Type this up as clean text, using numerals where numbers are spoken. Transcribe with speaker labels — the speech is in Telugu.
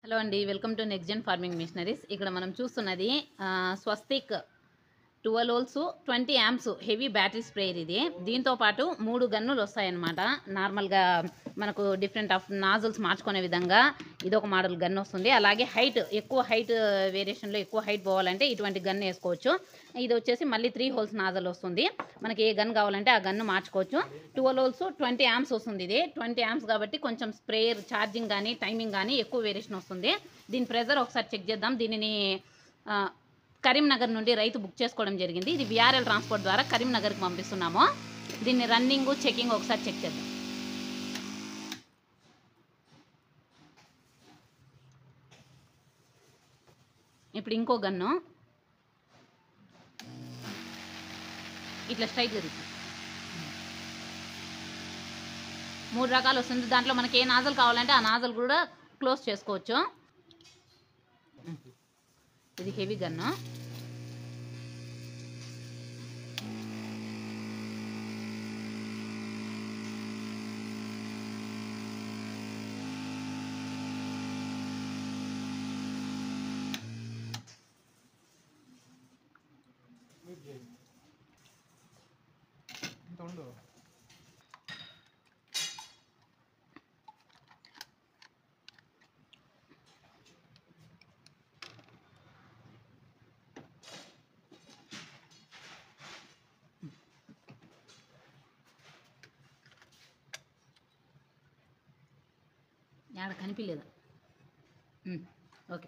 Speaker 1: హలో అండి, welcome to next gen farming machineries. ఇక్కడ మనం చూస్తున్నది Swastik 12 volts 20 amps heavy battery sprayer. ఇది దీంతో పాటు 3 గన్నులు వస్తాయన్నమాట. నార్మల్గా మనకు డిఫరెంట్ ఆఫ్ నాజల్స్ మార్చుకునే విధంగా ఇదొక మోడల్ గన్ వస్తుంది. అలాగే ఎక్కువ హైట్ వేరియేషన్లో ఎక్కువ హైట్ పోవాలంటే ఇటువంటి గన్ వేసుకోవచ్చు. ఇది వచ్చేసి మళ్ళీ 3 హోల్స్ నాజల్ వస్తుంది. మనకి ఏ గన్ కావాలంటే ఆ గన్ను మార్చుకోవచ్చు. 12 వోల్ట్స్ 20 యాంప్స్ వస్తుంది. ఇది 20 యాంప్స్ కాబట్టి కొంచెం స్ప్రేయర్ ఛార్జింగ్ కానీ టైమింగ్ కానీ ఎక్కువ వేరియేషన్ వస్తుంది. దీని ప్రెజర్ ఒకసారి చెక్ చేద్దాం. దీనిని కరీంనగర్ నుండి రైతు బుక్ చేసుకోవడం జరిగింది. ఇది విఆర్ఎల్ ట్రాన్స్పోర్ట్ ద్వారా కరీంనగర్కి పంపిస్తున్నాము. దీన్ని రన్నింగ్ చెకింగ్ ఒకసారి చెక్ చేద్దాం. ఇప్పుడు ఇంకో గన్ను ఇట్లా స్ట్రైట్గా తీసి 3 రకాలు వస్తుంది. దాంట్లో మనకి ఏ నాజల్ కావాలంటే ఆ నాజల్ కూడా క్లోజ్ చేసుకోవచ్చు. ఇది హెవీ గన్ను. యాడ కనిపించలేదా? ఓకే.